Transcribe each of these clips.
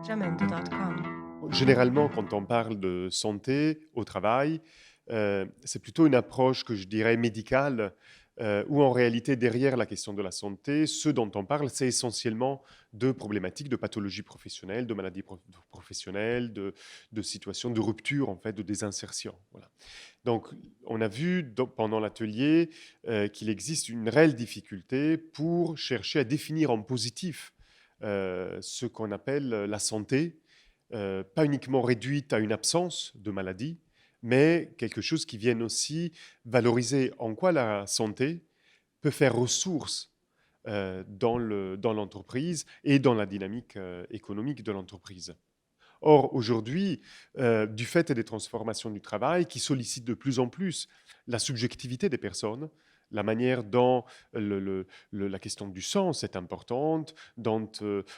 jamendo.com. Généralement, quand on parle de santé au travail, c'est plutôt une approche que je dirais médicale, où en réalité, derrière la question de la santé, ce dont on parle, c'est essentiellement de problématiques de pathologies professionnelles, de maladies professionnelles, de situations de rupture, en fait, de désinsertion. Voilà. Donc, on a vu pendant l'atelier qu'il existe une réelle difficulté pour chercher à définir en positif ce qu'on appelle la santé, pas uniquement réduite à une absence de maladie, mais quelque chose qui vienne aussi valoriser en quoi la santé peut faire ressource dans l'entreprise et dans la dynamique économique de l'entreprise. Or, aujourd'hui, du fait des transformations du travail qui sollicitent de plus en plus la subjectivité des personnes, la manière dont la question du sens est importante, dont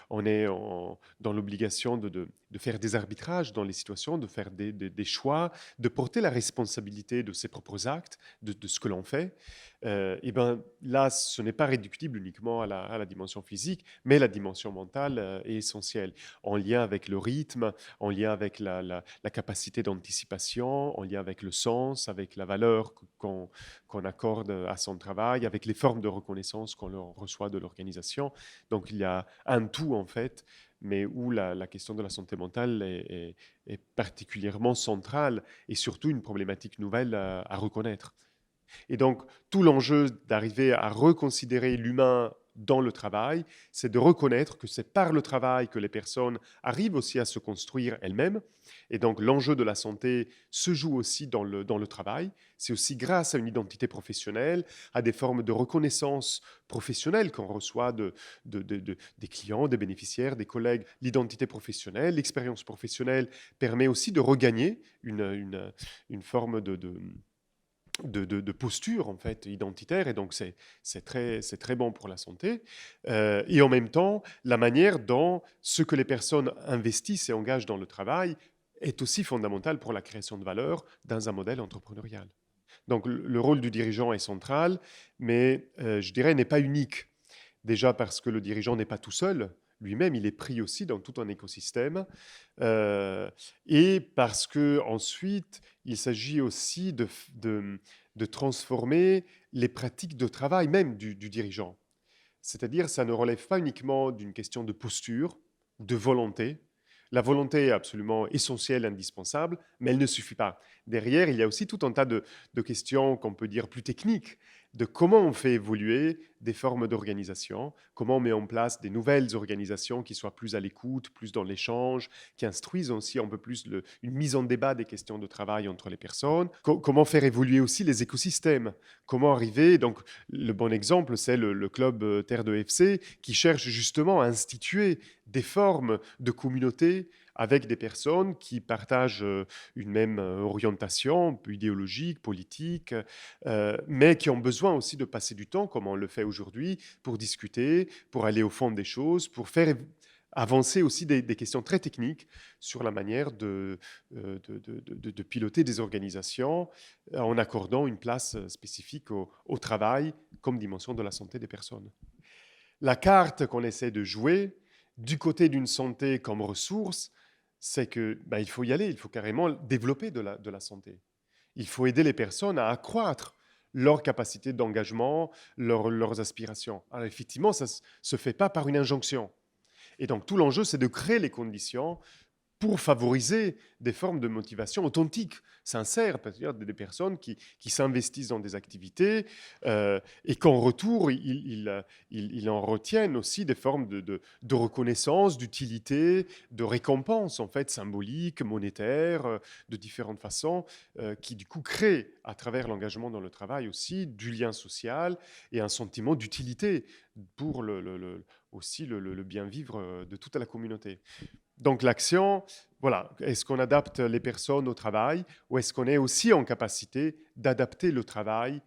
on est dans l'obligation de faire des arbitrages dans les situations, de faire des choix, de porter la responsabilité de ses propres actes, de ce que l'on fait, et ben là, ce n'est pas réductible uniquement à la dimension physique, mais la dimension mentale est essentielle, en lien avec le rythme, en lien avec la capacité d'anticipation, en lien avec le sens, avec la valeur qu'on accorde à son travail, avec les formes de reconnaissance qu'on reçoit de l'organisation. Donc il y a un tout en fait, mais où la question de la santé mentale est particulièrement centrale et surtout une problématique nouvelle à reconnaître. Et donc, tout l'enjeu d'arriver à reconsidérer l'humain dans le travail, c'est de reconnaître que c'est par le travail que les personnes arrivent aussi à se construire elles-mêmes. Et donc, l'enjeu de la santé se joue aussi dans le travail. C'est aussi grâce à une identité professionnelle, à des formes de reconnaissance professionnelle qu'on reçoit des clients, des bénéficiaires, des collègues. L'identité professionnelle, l'expérience professionnelle permet aussi de regagner une forme de posture en fait identitaire, et donc c'est très bon pour la santé. Et en même temps, la manière dont ce que les personnes investissent et engagent dans le travail est aussi fondamental pour la création de valeur dans un modèle entrepreneurial. Donc le rôle du dirigeant est central, mais je dirais n'est pas unique. Déjà parce que le dirigeant n'est pas tout seul, lui-même, il est pris aussi dans tout un écosystème, euh, et parce que ensuite, il s'agit aussi de transformer les pratiques de travail même du dirigeant. C'est-à-dire, ça ne relève pas uniquement d'une question de posture, de volonté. La volonté est absolument essentielle, indispensable, mais elle ne suffit pas. Derrière, il y a aussi tout un tas de questions qu'on peut dire plus techniques, de comment on fait évoluer des formes d'organisation, comment on met en place des nouvelles organisations qui soient plus à l'écoute, plus dans l'échange, qui instruisent aussi un peu plus une mise en débat des questions de travail entre les personnes, comment faire évoluer aussi les écosystèmes, comment arriver, donc le bon exemple, c'est le club Terre de FC qui cherche justement à instituer des formes de communauté avec des personnes qui partagent une même orientation, un peu idéologique, politique, mais qui ont besoin aussi de passer du temps, comme on le fait aujourd'hui, pour discuter, pour aller au fond des choses, pour faire avancer aussi des questions très techniques sur la manière de piloter des organisations en accordant une place spécifique au travail comme dimension de la santé des personnes. La carte qu'on essaie de jouer du côté d'une santé comme ressource, c'est que il faut y aller, il faut carrément développer de la santé. Il faut aider les personnes à accroître leur capacité d'engagement, leurs aspirations. Alors effectivement, ça ne se fait pas par une injonction. Et donc tout l'enjeu, c'est de créer les conditions pour favoriser des formes de motivation authentiques, sincères, c'est-à-dire des personnes qui s'investissent dans des activités et qu'en retour, ils en retiennent aussi des formes de reconnaissance, d'utilité, de récompense, en fait, symbolique, monétaire, de différentes façons, qui du coup créent, à travers l'engagement dans le travail aussi, du lien social et un sentiment d'utilité pour aussi le bien vivre de toute la communauté. Donc l'action, voilà, est-ce qu'on adapte les personnes au travail ou est-ce qu'on est aussi en capacité d'adapter le travail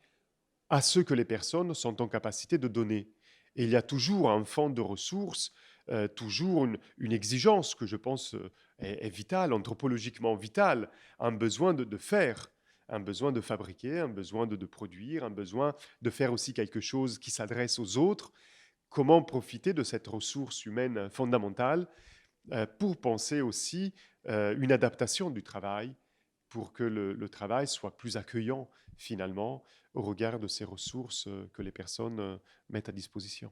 à ce que les personnes sont en capacité de donner? Et il y a toujours un fond de ressources, toujours une exigence que je pense est vitale, anthropologiquement vitale, un besoin de faire, un besoin de fabriquer, un besoin de produire, un besoin de faire aussi quelque chose qui s'adresse aux autres. Comment profiter de cette ressource humaine fondamentale pour penser aussi une adaptation du travail pour que le travail soit plus accueillant finalement au regard de ces ressources que les personnes mettent à disposition.